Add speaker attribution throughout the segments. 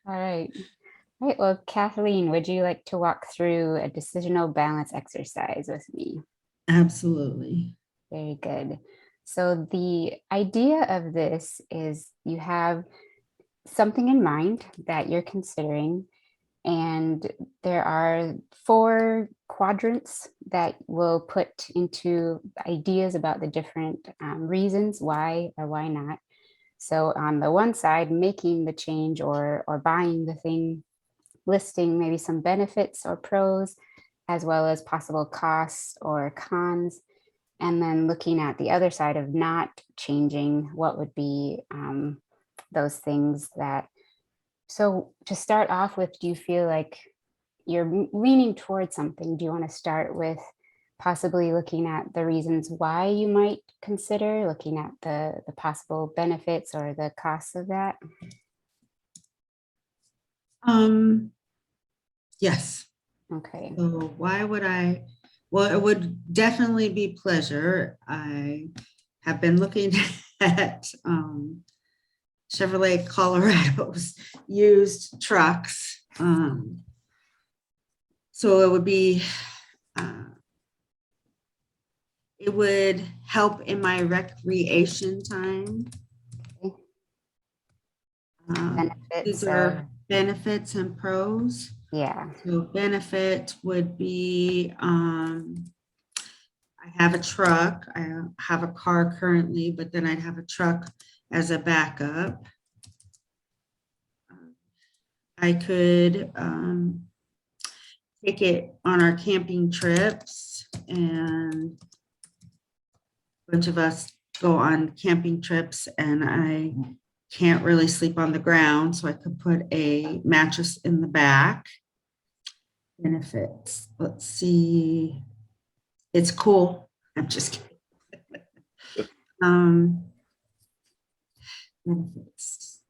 Speaker 1: All right. All right. Well, Kathleen, would you like to walk through a decisional balance exercise with me?
Speaker 2: Absolutely.
Speaker 1: Very good. So the idea of this is you have something in mind that you're considering, and there are four quadrants that will put into ideas about the different reasons why or why not. So on the one side, making the change or buying the thing, listing maybe some benefits or pros, as well as possible costs or cons. And then looking at the other side of not changing, what would be those things that. So to start off with, do you feel like you're leaning towards something? Do you want to start with possibly looking at the reasons why you might consider looking at the possible benefits or the costs of that?
Speaker 2: Um, yes.
Speaker 1: Okay.
Speaker 2: So why would I? Well, it would definitely be pleasure. I have been looking at Chevrolet Colorado's used trucks. So uh, it would help in my recreation time. These
Speaker 1: Benefits of,
Speaker 2: are benefits and pros.
Speaker 1: yeah.
Speaker 2: So benefit would be I have a truck. I have a car currently, but then I'd have a truck as a backup. I could take it on our camping trips, and a bunch of us go on camping trips, and I can't really sleep on the ground, so I could put a mattress in the back. Benefits. Let's see. It's cool. I'm just kidding. Benefits.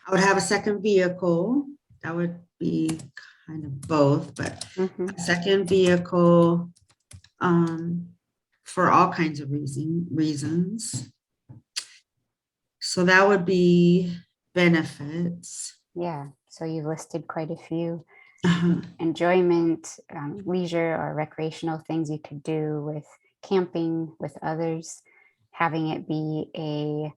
Speaker 2: I would have a second vehicle. That would be kind of both, but
Speaker 1: Mhm.
Speaker 2: a second vehicle for all kinds of reasons. So that would be benefits.
Speaker 1: Yeah. So you've listed quite a few
Speaker 2: Uh-huh.
Speaker 1: enjoyment, leisure, or recreational things you could do with camping with others, having it be a,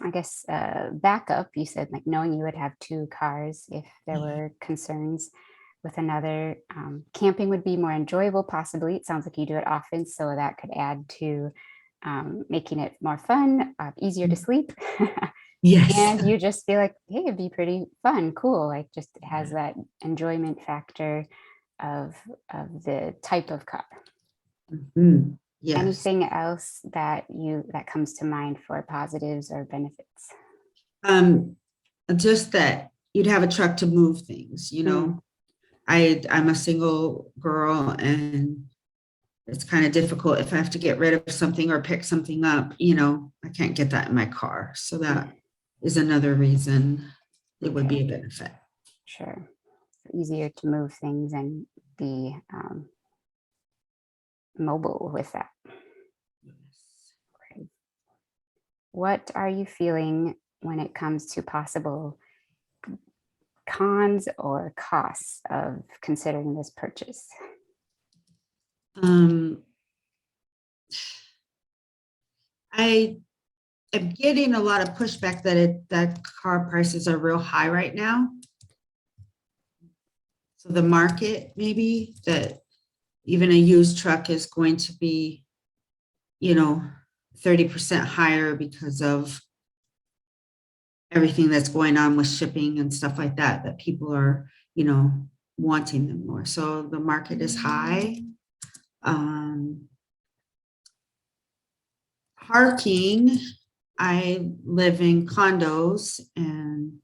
Speaker 1: I guess, backup. You said like knowing you would have two cars if there were concerns with another. Camping would be more enjoyable, possibly. It sounds like you do it often, so that could add to making it more fun, easier to sleep.
Speaker 2: Yes.
Speaker 1: And you just feel like, hey, it'd be pretty fun, cool. Like just has that enjoyment factor of the type of car.
Speaker 2: Mhm. Yes.
Speaker 1: Anything else that comes to mind for positives or benefits?
Speaker 2: Um, just that you'd have a truck to move things, you
Speaker 1: Mm,
Speaker 2: know. I'm a single girl, and it's kind of difficult if I have to get rid of something or pick something up, I can't get that in my car. So that
Speaker 1: mm,
Speaker 2: is another reason it would be
Speaker 1: okay,
Speaker 2: a benefit.
Speaker 1: sure. Easier to move things and be mobile with that. Okay. What are you feeling when it comes to possible cons or costs of considering this purchase?
Speaker 2: Um, I am getting a lot of pushback that car prices are real high right now. So the market, maybe that even a used truck is going to be, you know, 30% higher because of everything that's going on with shipping and stuff like that, that people are, wanting them more. So the market is high. Um, Parking, I live in condos and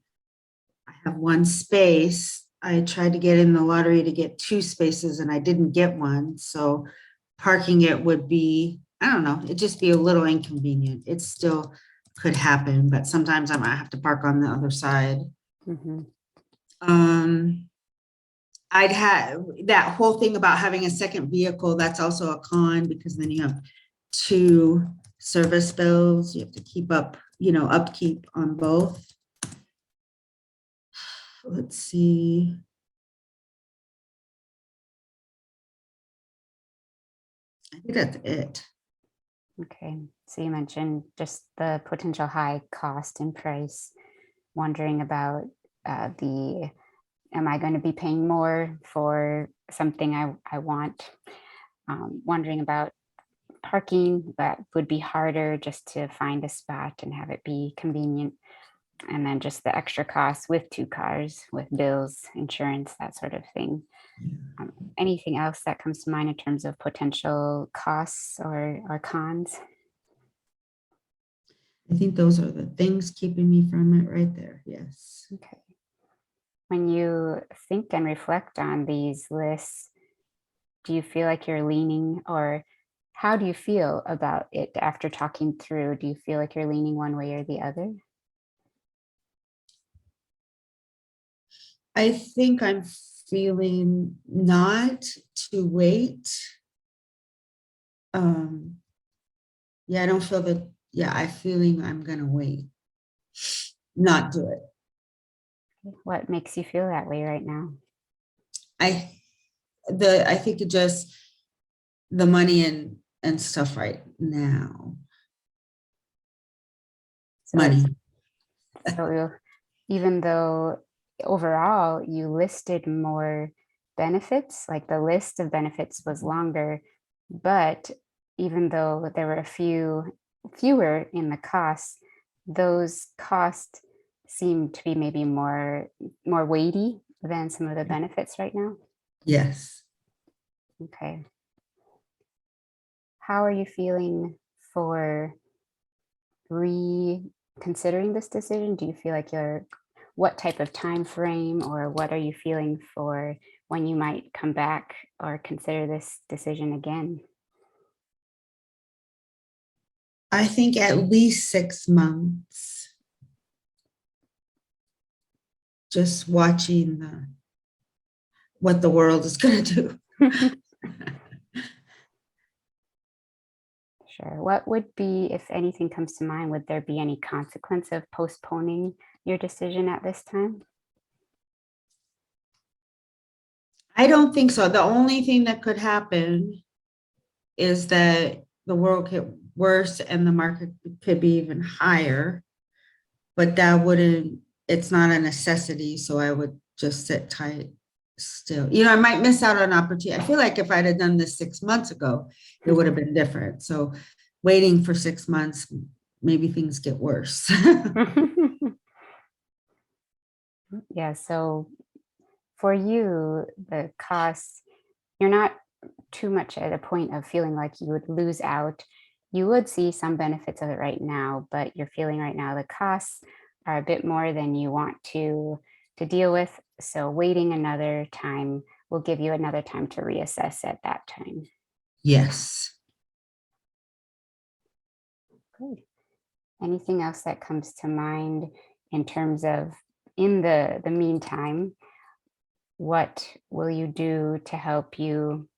Speaker 2: I have one space. I tried to get in the lottery to get two spaces and I didn't get one. So parking it would be, I don't know, it'd just be a little inconvenient. It still could happen, but sometimes I might have to park on the other side.
Speaker 1: Mhm.
Speaker 2: Um, I'd have that whole thing about having a second vehicle. That's also a con because then you have two service bills. You have to keep up, upkeep on both. Let's see. I think that's it.
Speaker 1: Okay, so you mentioned just the potential high cost and price, wondering about am I going to be paying more for something I want? Wondering about parking, that would be harder just to find a spot and have it be convenient. And then just the extra costs with two cars, with bills, insurance, that sort of thing. Anything else that comes to mind in terms of potential costs or cons?
Speaker 2: I think those are the things keeping me from it right there. Yes.
Speaker 1: Okay. When you think and reflect on these lists, do you feel like you're leaning, or how do you feel about it after talking through? Do you feel like you're leaning one way or the other?
Speaker 2: I think I'm feeling not to wait. Yeah, I don't feel that. Yeah, I'm feeling I'm gonna wait, not do it.
Speaker 1: What makes you feel that way right now?
Speaker 2: I I think it just the money and stuff right now.
Speaker 1: So,
Speaker 2: Money.
Speaker 1: so even though overall you listed more benefits, like the list of benefits was longer, but even though there were fewer in the costs, those costs seem to be maybe more weighty than some of the benefits right now.
Speaker 2: Yes.
Speaker 1: Okay. How are you feeling for reconsidering this decision? Do you feel like what type of time frame, or what are you feeling for when you might come back or consider this decision again?
Speaker 2: I think at least 6 months. Just watching what the world is going to do.
Speaker 1: Sure. What would be, if anything comes to mind, would there be any consequence of postponing your decision at this time?
Speaker 2: I don't think so. The only thing that could happen is that the world get worse and the market could be even higher, but that wouldn't, it's not a necessity. So I would just sit tight still. I might miss out on opportunity. I feel like if I'd have done this 6 months ago, it would have been different. So waiting for 6 months, maybe things get worse.
Speaker 1: Yeah, so for you, the costs, you're not too much at a point of feeling like you would lose out. You would see some benefits of it right now, but you're feeling right now the costs are a bit more than you want to deal with. So waiting another time will give you another time to reassess at that time.
Speaker 2: Yes.
Speaker 1: Good. Anything else that comes to mind in terms of, in the meantime, what will you do to help you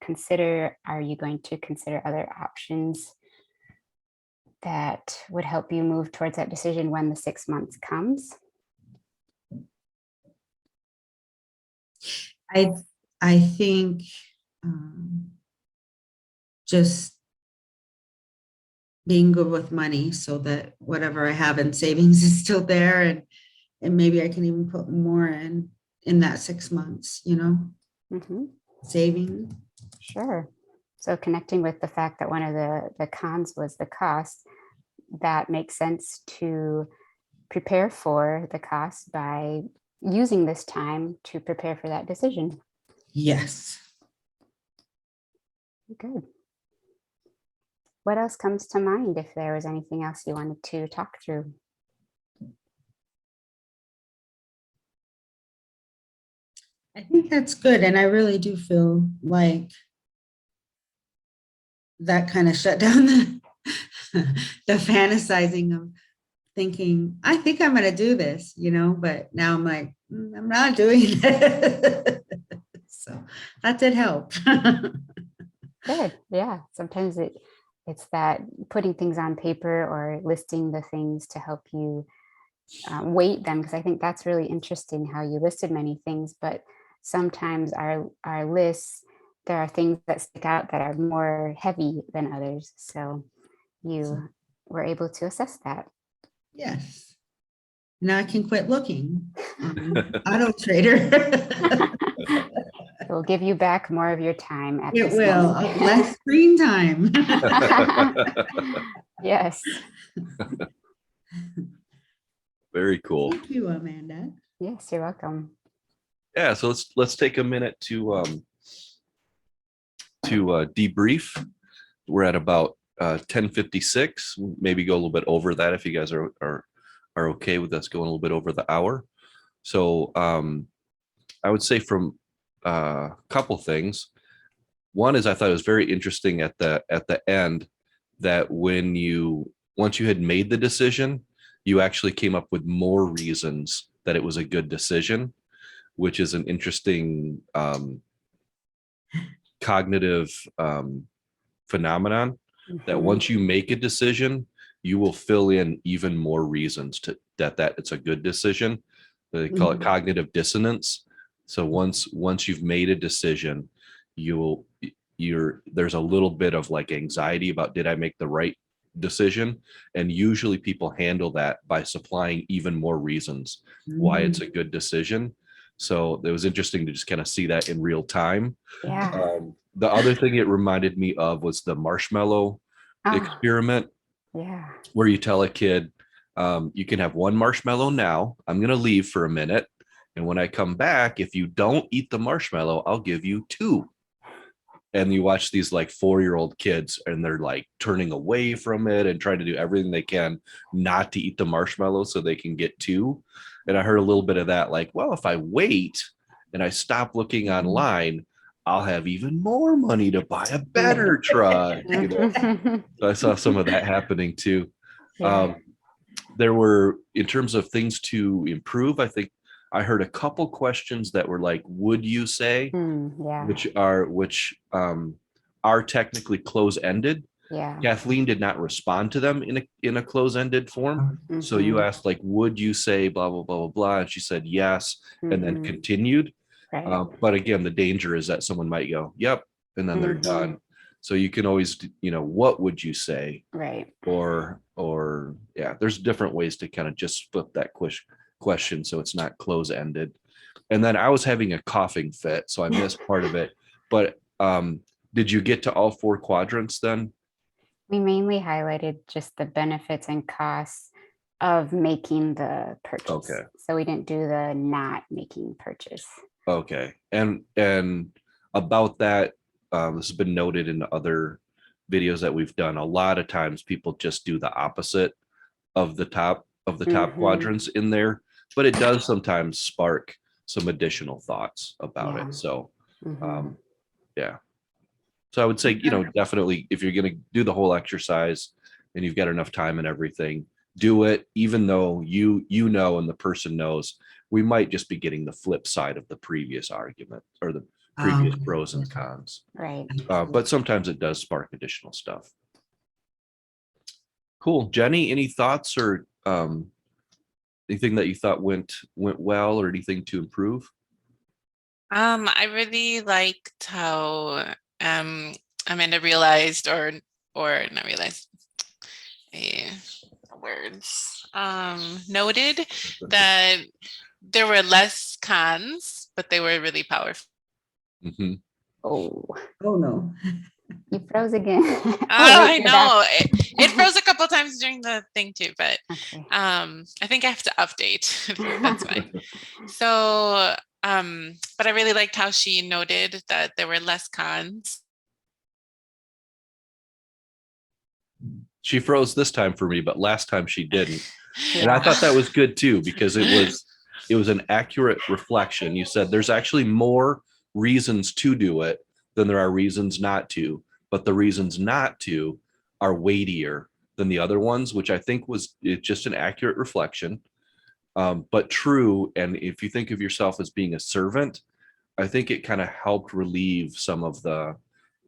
Speaker 1: consider? Are you going to consider other options that would help you move towards that decision when the 6 months comes?
Speaker 2: I I think um, just being good with money so that whatever I have in savings is still there, and maybe I can even put more in that 6 months,
Speaker 1: Mhm.
Speaker 2: saving.
Speaker 1: Sure. So connecting with the fact that one of the cons was the cost, that makes sense to prepare for the cost by using this time to prepare for that decision.
Speaker 2: Yes.
Speaker 1: Good. What else comes to mind if there was anything else you wanted to talk through?
Speaker 2: I think that's good. And I really do feel like that kind of shut down the fantasizing of thinking, I think I'm going to do this, but now I'm like, I'm not doing it. So that did help.
Speaker 1: Good. Yeah. Sometimes It's that putting things on paper or listing the things to help you weight them, because I think that's really interesting how you listed many things, but sometimes our lists, there are things that stick out that are more heavy than others. So you were able to assess that.
Speaker 2: Yes. Now I can quit looking on Auto Trader.
Speaker 1: It will give you back more of your time at
Speaker 2: It
Speaker 1: this
Speaker 2: will,
Speaker 1: moment.
Speaker 2: less screen time.
Speaker 1: Yes.
Speaker 3: Very cool.
Speaker 2: Thank you, Amanda.
Speaker 1: Yes, you're welcome.
Speaker 3: Yeah, so let's take a minute to debrief. We're at about 10:56. Maybe go a little bit over that if you guys are okay with us going a little bit over the hour. So I would say from a couple things. One is I thought it was very interesting at the end that once you had made the decision, you actually came up with more reasons that it was a good decision, which is an interesting cognitive phenomenon, that
Speaker 1: Mhm.
Speaker 3: once you make a decision, you will fill in even more reasons that it's a good decision. They call it
Speaker 2: Mhm.
Speaker 3: cognitive dissonance. So once you've made a decision, there's a little bit of like anxiety about, did I make the right decision? And usually people handle that by supplying even more reasons why it's a good decision. So it was interesting to just kind of see that in real time.
Speaker 1: Yeah.
Speaker 3: The other thing it reminded me of was the Marshmallow
Speaker 1: Ah,
Speaker 3: Experiment,
Speaker 1: yeah.
Speaker 3: where you tell a kid, you can have one marshmallow now. I'm going to leave for a minute. And when I come back, if you don't eat the marshmallow, I'll give you two. And you watch these like 4-year-old kids and they're like turning away from it and trying to do everything they can not to eat the marshmallow so they can get two. And I heard a little bit of that, like, well, if I wait and I stop looking online, I'll have even more money to buy a better truck.
Speaker 1: Mhm.
Speaker 3: So I saw some of that happening too.
Speaker 1: Yeah.
Speaker 3: Um, there were, in terms of things to improve, I think I heard a couple questions that were like, would you say,
Speaker 1: Yeah.
Speaker 3: which are technically close-ended.
Speaker 1: Yeah.
Speaker 3: Kathleen did not respond to them in a close-ended form. So you
Speaker 1: Mhm.
Speaker 3: asked like, would you say blah blah blah blah blah, and she said yes, and then
Speaker 1: Mhm.
Speaker 3: continued.
Speaker 1: Right.
Speaker 3: But again, the danger is that someone might go, yep, and then they're
Speaker 1: Mhm.
Speaker 3: done. So you can always, what would you say?
Speaker 1: Right.
Speaker 3: Or yeah, there's different ways to kind of just flip that question so it's not close-ended. And then I was having a coughing fit, so I missed part of it. But did you get to all 4 quadrants then?
Speaker 1: We mainly highlighted just the benefits and costs of making the purchase.
Speaker 3: Okay.
Speaker 1: So we didn't do the not making purchase.
Speaker 3: Okay. And about that, this has been noted in other videos that we've done. A lot of times people just do the opposite of the top
Speaker 1: Mhm.
Speaker 3: quadrants in there, but it does sometimes spark some additional thoughts about
Speaker 1: Yeah.
Speaker 3: it. So
Speaker 1: Mhm.
Speaker 3: um, yeah. So I would say, definitely if you're going to do the whole exercise and you've got enough time and everything, do it, even though and the person knows we might just be getting the flip side of the previous argument or the previous pros and cons.
Speaker 1: Right.
Speaker 3: But sometimes it does spark additional stuff. Cool. Jenny, any thoughts or anything that you thought went well or anything to improve?
Speaker 4: I really liked how Amanda realized or not realized eh, words noted that there were less cons, but they were really powerful.
Speaker 3: Mm-hmm.
Speaker 1: Oh,
Speaker 2: Oh, no.
Speaker 1: you froze again. Oh,
Speaker 4: I
Speaker 1: wait, you're back.
Speaker 4: know it froze a couple times during the thing too, but
Speaker 1: Okay.
Speaker 4: I think I have to update. That's fine. So but I really liked how she noted that there were less cons.
Speaker 3: She froze this time for me, but last time she didn't. And I
Speaker 1: Yeah.
Speaker 3: thought that was good too, because it was an accurate reflection. You said there's actually more reasons to do it than there are reasons not to, but the reasons not to are weightier than the other ones, which I think was just an accurate reflection, but true. And if you think of yourself as being a servant, I think it kind of helped relieve some of the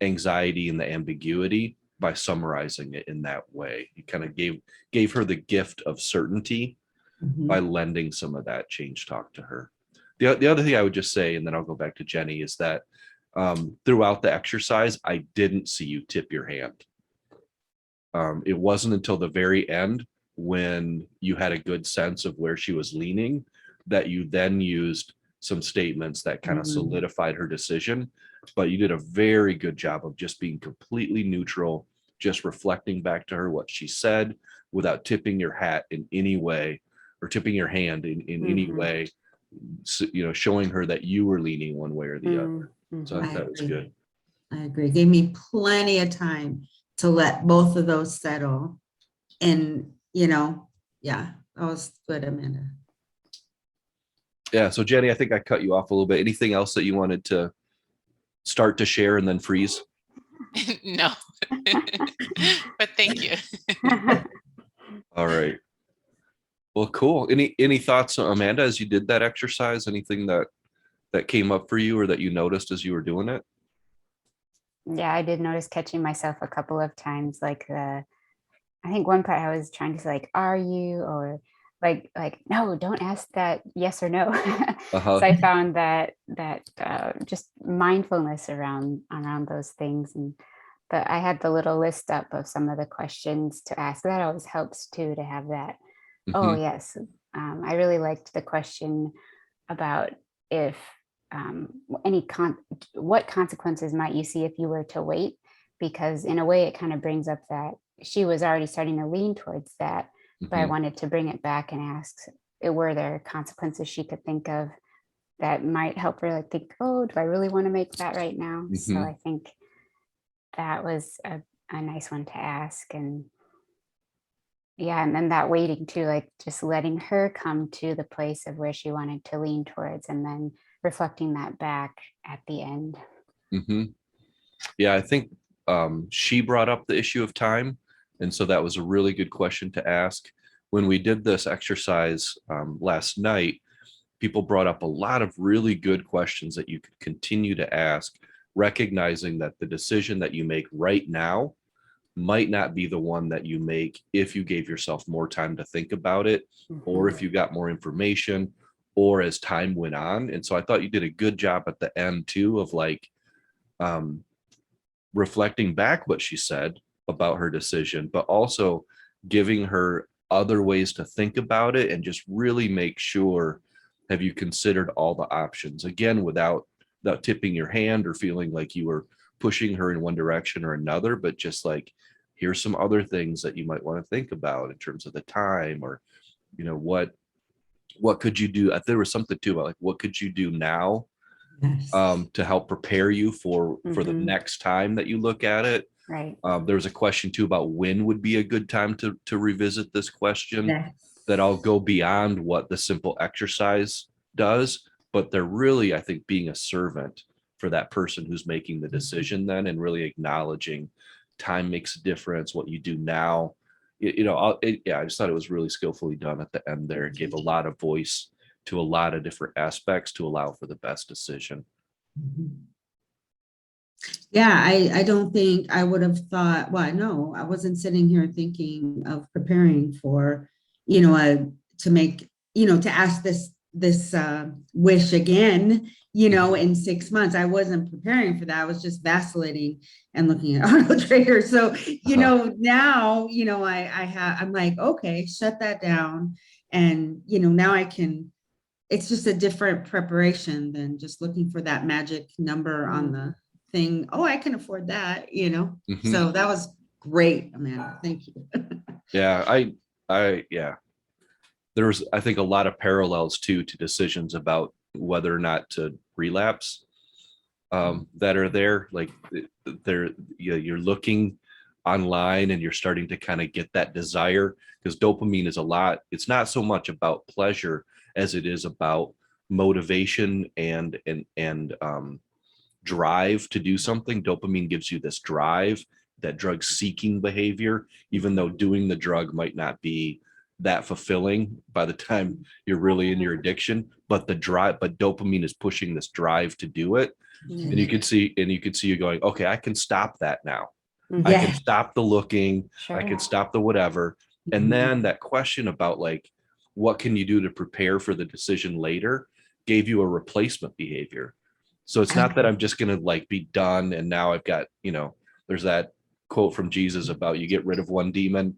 Speaker 3: anxiety and the ambiguity by summarizing it in that way. You kind of gave her the gift of certainty by lending some of that change talk to her. The other thing I would just say, and then I'll go back to Jenny, is that throughout the exercise, I didn't see you tip your hand. It wasn't until the very end, when you had a good sense of where she was leaning, that you then used some statements that kind of solidified her decision. But you did a very good job of just being completely neutral, just reflecting back to her what she said without tipping your hat in any way, or tipping your hand in any way, so, showing her that you were leaning one way or the other. So I thought that was good.
Speaker 2: I agree. Gave me plenty of time to let both of those settle. And, yeah, that was good, Amanda.
Speaker 3: Yeah. So Jenny, I think I cut you off a little bit. Anything else that you wanted to start to share and then freeze?
Speaker 4: No, but thank you.
Speaker 3: All right. Well, cool. Any thoughts, Amanda, as you did that exercise? Anything that came up for you or that you noticed as you were doing it?
Speaker 1: Yeah, I did notice catching myself a couple of times, like I think one part I was trying to say, like, are you, or like, no, don't ask that yes or no. So I found that just mindfulness around those things. And I had the little list up of some of the questions to ask. That always helps too, to have that. Oh yes. I really liked the question about if what consequences might you see if you were to wait? Because in a way it kind of brings up that she was already starting to lean towards that, but I wanted to bring it back and ask, were there consequences she could think of that might help her, like, think, oh, do I really want to make that right now? So I think that was a nice one to ask. And yeah, and then that waiting too, like just letting her come to the place of where she wanted to lean towards, and then reflecting that back at the end.
Speaker 3: Yeah, I think she brought up the issue of time. And so that was a really good question to ask. When we did this exercise last night, people brought up a lot of really good questions that you could continue to ask, recognizing that the decision that you make right now might not be the one that you make if you gave yourself more time to think about it, or if you got more information, or as time went on. And so I thought you did a good job at the end too, of like reflecting back what she said about her decision, but also giving her other ways to think about it, and just really make sure, have you considered all the options, again, without tipping your hand or feeling like you were pushing her in one direction or another, but just like, here's some other things that you might want to think about in terms of the time, or what could you do. There was something too about like, what could you do now to help prepare you for the next time that you look at it.
Speaker 1: Right.
Speaker 3: There was a question too about when would be a good time to revisit this question, that I'll go beyond what the simple exercise does, but they're really, I think, being a servant for that person who's making the decision then, and really acknowledging time makes a difference, what you do now. I just thought it was really skillfully done at the end there. It gave a lot of voice to a lot of different aspects to allow for the best decision.
Speaker 2: Yeah, I don't think I would have thought, well, no, I wasn't sitting here thinking of preparing for, to make, to ask this wish again, in 6 months. I wasn't preparing for that. I was just vacillating and looking at Auto Trader. So, now, I'm like, okay, shut that down. And, now I can, it's just a different preparation than just looking for that magic number on the thing. Oh, I can afford that, So that was great, Amanda. Thank you.
Speaker 3: Yeah, there was, I think, a lot of parallels to decisions about whether or not to relapse that are there. Like you're looking online and you're starting to kind of get that desire, because dopamine is it's not so much about pleasure as it is about motivation and drive to do something. Dopamine gives you this drive, that drug seeking behavior, even though doing the drug might not be that fulfilling by the time you're really in your addiction, but dopamine is pushing this drive to do it. And you could see you going, okay, I can stop that now. I can
Speaker 2: Yeah.
Speaker 3: stop the looking, I can
Speaker 1: Sure.
Speaker 3: stop the whatever. And then that question about like, what can you do to prepare for the decision later gave you a replacement behavior. So it's not that I'm just going to like be done. And now I've got, there's that quote from Jesus about you get rid of one demon,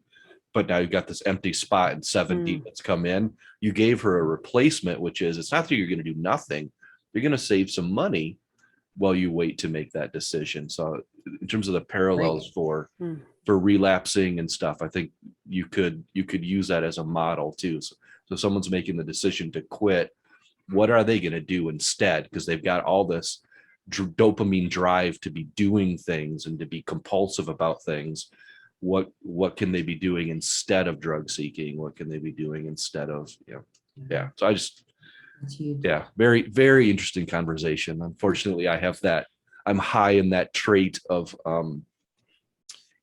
Speaker 3: but now you've got this empty spot and seven demons come in. You gave her a replacement, which is it's not that you're going to do nothing. You're going to save some money while you wait to make that decision. So in terms of the parallels for relapsing and stuff, I think you could use that as a model too. So someone's making the decision to quit, what are they going to do instead? Because they've got all this dopamine drive to be doing things and to be compulsive about things. What can they be doing instead of drug seeking? What can they be doing instead of, yeah. So I just, yeah, very, very interesting conversation. Unfortunately, I'm high in that trait of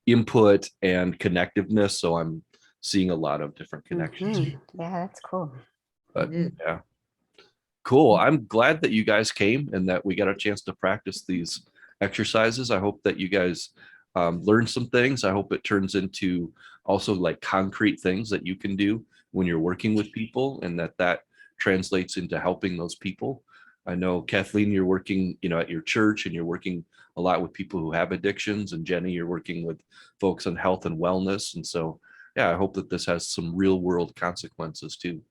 Speaker 3: input and connectiveness. So I'm seeing a lot of different connections.
Speaker 1: Yeah, that's cool.
Speaker 3: But yeah, cool. I'm glad that you guys came and that we got a chance to practice these exercises. I hope that you guys learn some things. I hope it turns into also like concrete things that you can do when you're working with people, and that translates into helping those people. I know, Kathleen, you're working, at your church, and you're working a lot with people who have addictions, and Jenny, you're working with folks on health and wellness. And so, yeah, I hope that this has some real world consequences too.